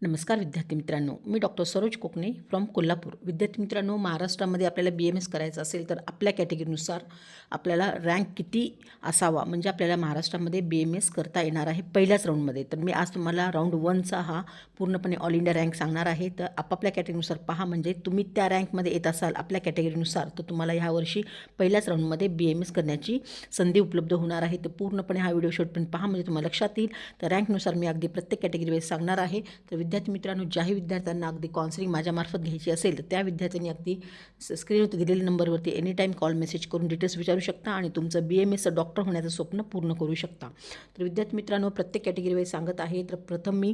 नमस्कार विद्यार्थी मित्रांनो, मी डॉक्टर सरोज कोकणे फ्रॉम कोल्हापूर. विद्यार्थी मित्रांनो, महाराष्ट्रामध्ये आपल्याला BMS करायचं असेल तर आपल्या कॅटेगरीनुसार आपल्याला रँक किती असावा, म्हणजे आपल्याला महाराष्ट्रामध्ये BMS करता येणार आहे पहिल्याच राऊंडमध्ये. तर मी आज तुम्हाला राऊंड 1चा हा पूर्णपणे ऑल इंडिया रँक सांगणार आहे. तर आपापल्या कॅटेगरीनुसार पहा, म्हणजे तुम्ही त्या रँकमध्ये येत असाल आपल्या कॅटेगरीनुसार तर तुम्हाला ह्यावर्षी पहिल्याच राऊंडमध्ये BMS करण्याची संधी उपलब्ध होणार आहे. तर पूर्णपणे हा व्हिडिओ शेवटपर्यंत पहा, म्हणजे तुम्हाला लक्षात येईल. तर रँकनुसार मी अगदी प्रत्येक कॅटेगरीवाईज सांगणार आहे. तर विद्यार्थी मित्रांनो, ज्याही विद्यार्थ्यांना अगदी काउन्सिलिंग माझ्यामार्फत घ्यायची असेल तर त्या विद्यार्थ्यांनी अगदी स्क्रीनवरती दिलेल्या नंबरवरती एनी टाईम कॉल मेसेज करून डिटेल्स विचारू शकता आणि तुमचं BMSचं डॉक्टर होण्याचं स्वप्न पूर्ण करू शकता. तर विद्यार्थी मित्रांनो, प्रत्येक कॅटेगरीवाईज सांगत आहे. तर प्रथम मी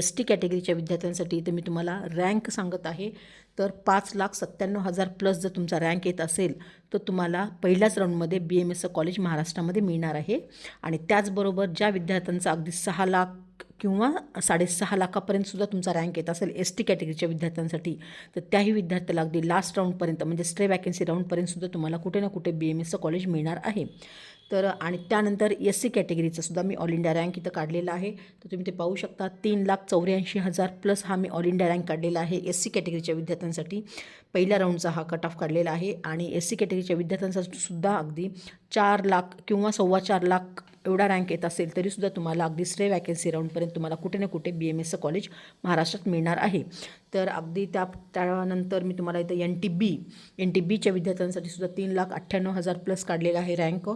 ST कॅटेगरीच्या विद्यार्थ्यांसाठी तर मी तुम्हाला रँक सांगत आहे. तर 5,97,000 प्लस जर तुमचा रँक येत असेल तर तुम्हाला पहिल्याच राऊंडमध्ये BMSचं कॉलेज महाराष्ट्रामध्ये मिळणार आहे. आणि त्याचबरोबर ज्या विद्यार्थ्यांचा अगदी 6 लाख किंवा 6.5 लाखापर्यंत सुद्धा तुमचा रँक येत असेल ST कॅटेगरीच्या विद्यार्थ्यांसाठी, तर त्याही विद्यार्थ्याला अगदी लास्ट राऊंडपर्यंत म्हणजे स्ट्रे वॅकन्सी राऊंडपर्यंत सुद्धा तुम्हाला कुठे ना कुठे BMSचं कॉलेज मिळणार आहे. तर आणि त्यानंतर SC कॅटेगरीचं सुद्धा मी ऑल इंडिया रँक इथं काढलेला आहे. तर तुम्ही ते पाहू शकता. 3,84,000 प्लस हा मी ऑल इंडिया रँक काढलेला आहे SC कॅटेगरीच्या विद्यार्थ्यांसाठी. पहिल्या राऊंडचा हा कट ऑफ काढलेला आहे. आणि SC कॅटेगरीच्या विद्यार्थ्यांसाठी सुद्धा अगदी 4 लाख किंवा 4.25 लाख एवढा रँक येत असेल तरीसुद्धा तुम्हाला अगदी स्ट्रे वॅकन्सी राऊंडपर्यंत तुम्हाला कुठे ना कुठे BMSचं कॉलेज महाराष्ट्रात मिळणार आहे. तर अगदी त्यानंतर मी तुम्हाला इथं NTBच्या विद्यार्थ्यांसाठी सुद्धा 3,98,000 प्लस काढलेला आहे रँक.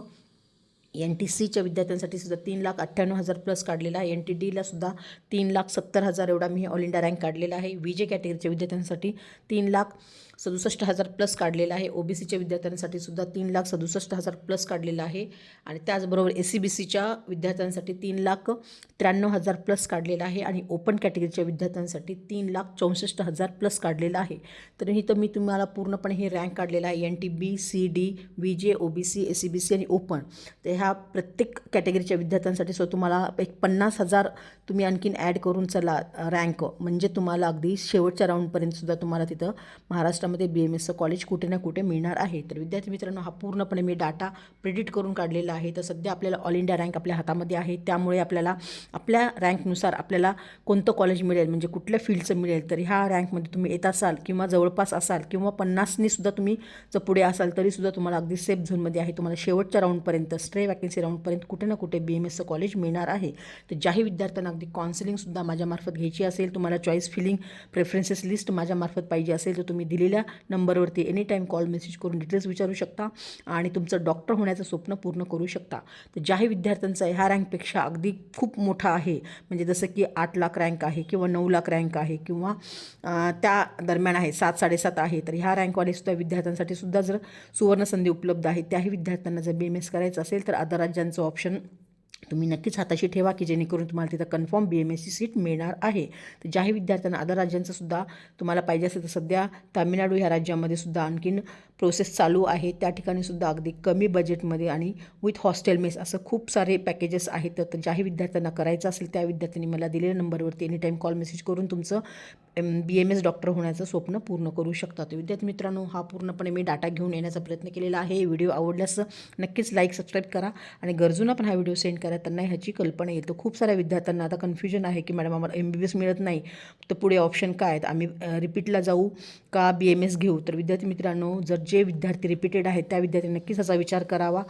NTCच्या विद्यार्थ्यांसाठी सुद्धा 3,98,000 प्लस काढलेला आहे. NTDला सुद्धा 3,70,000 एवढा मी ऑल इंडिया रँक काढलेला आहे. VJ कॅटेगरीच्या विद्यार्थ्यांसाठी 3,67,000 प्लस काढलेला आहे. OBCच्या विद्यार्थ्यांसाठी सुद्धा 3,67,000 प्लस काढलेला आहे. आणि त्याचबरोबर SCBCच्या विद्यार्थ्यांसाठी 3,93,000 प्लस काढलेला आहे. आणि ओपन कॅटेगरीच्या विद्यार्थ्यांसाठी 3,64,000 प्लस काढलेला आहे. तर इथं मी तुम्हाला पूर्णपणे हे रँक काढलेला आहे. NTB, CD, VJ, OBC, SCBC आणि ओपन. तर ह्या प्रत्येक कॅटेगरीच्या विद्यार्थ्यांसाठी तुम्हाला एक 50,000 तुम्ही आणखीन ॲड करून चला रँक, म्हणजे तुम्हाला अगदी शेवटच्या राऊंडपर्यंत सुद्धा तुम्हाला तिथं महाराष्ट्रामध्ये BMSचं कॉलेज कुठे ना कुठे मिळणार आहे. तर विद्यार्थी मित्रांनो, हा पूर्णपणे मी डाटा प्रिडिक्ट करून काढलेला आहे. तर सध्या आपल्याला ऑल इंडिया रँक आपल्या हातामध्ये आहे. त्यामुळे आपल्याला आपल्या रँकनुसार आपल्याला कोणतं कॉलेज मिळेल, म्हणजे कुठल्या फील्डचं मिळेल, तर ह्या रँकमध्ये तुम्ही येत असाल किंवा जवळपास असाल किंवा 50नी सुद्धा तुम्ही जर पुढे असाल तरीसुद्धा तुम्हाला अगदी सेफ झोनमध्ये आहे. तुम्हाला शेवटच्या राऊंडपर्यंत स्ट्रे वॅकन्सी राऊंडपर्यंत कुठे ना कुठे BMSचं कॉलेज मिळणार आहे. तर ज्याही विद्यार्थ्यांना अगदी काउन्सिलिंगसुद्धा माझ्यामार्फत घ्यायची असेल, तुम्हाला चॉईस फिलिंग प्रेफरन्सेस लिस्ट माझ्यामार्फत पाहिजे असेल तर तुम्ही दिलेल्या नंबरवरती एनी टाईम कॉल मेसेज करून डिटेल्स विचारू शकता आणि तुमचं डॉक्टर होण्याचं स्वप्न पूर्ण करू शकता. तर ज्याही विद्यार्थ्यांचा ह्या रँकपेक्षा अगदी खूप मोठा आहे, म्हणजे जसं की 8 लाख रँक आहे किंवा 9 लाख रँक आहे किंवा त्या दरम्यान आहे 7-7.5 आहे, तर ह्या रँकवालेसुद्धा विद्यार्थ्यांसाठी सुद्धा जर सुवर्णसंधी उपलब्ध आहे. त्याही विद्यार्थ्यांना जर BMS करायचं असेल तर अदर राज्यांचं ऑप्शन तुम्ही नक्कीच हाताशी ठेवा की जेणेकरून तुम्हाला तिथं कन्फर्म BMSची सीट मिळणार आहे. तर ज्याही विद्यार्थ्यांना अदर राज्यांचं सुद्धा तुम्हाला पाहिजे असेल तर सध्या तामिळनाडू ह्या राज्यामध्ये सुद्धा आणखीन प्रोसेस चालू आहे. त्या ठिकाणी सुद्धा अगदी कमी बजेटमध्ये आणि विथ हॉस्टेल मेस असं खूप सारे पॅकेजेस आहेत. तर ज्याही विद्यार्थ्यांना करायचं असेल त्या विद्यार्थ्यांनी मला दिलेल्या नंबरवरती एनी टाईम कॉल मेसेज करून तुमचं BMS डॉक्टर होण्याचं स्वप्न पूर्ण करू शकता. तर विद्यार्थी मित्रांनो, हा पूर्णपणे मी डाटा घेऊन येण्याचा प्रयत्न केलेला आहे. व्हिडिओ आवडल्यास नक्कीच लाईक सबस्क्राईब करा आणि गरजूंना पण हा व्हिडिओ सेंड करा, त्यांना ह्याची कल्पना येईल. तर खूप साऱ्या विद्यार्थ्यांना आता कन्फ्युजन आहे की मॅडम आम्हाला MBBS मिळत नाही, तर पुढे ऑप्शन काय आहेत, आम्ही रिपीटला जाऊ का BMS घेऊ. तर विद्यार्थी मित्रांनो, जर जे विद्यार्थी रिपीटेड आहेत त्या विद्यार्थ्यांनी नक्कीच असा विचार करावा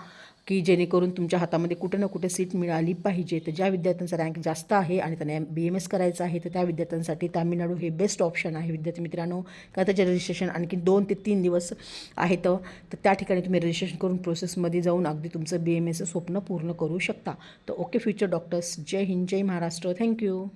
की जेणेकरून तुमच्या हातामध्ये कुठे ना कुठे सीट मिळाली पाहिजे. तर ज्या विद्यार्थ्यांचा रँक जास्त आहे आणि त्यांना BMS करायचं आहे तर त्या विद्यार्थ्यांसाठी तामिळनाडू हे बेस्ट ऑप्शन आहे. विद्यार्थी मित्रांनो, का त्याचे रजिस्ट्रेशन आणखी 2 ते 3 दिवस आहेत. तर त्या ठिकाणी तुम्ही रजिस्ट्रेशन करून प्रोसेसमध्ये जाऊन अगदी तुमचं BMSचं स्वप्न पूर्ण करू शकता. तर ओके फ्युचर डॉक्टर्स, जय हिंद, जय महाराष्ट्र. थँक्यू.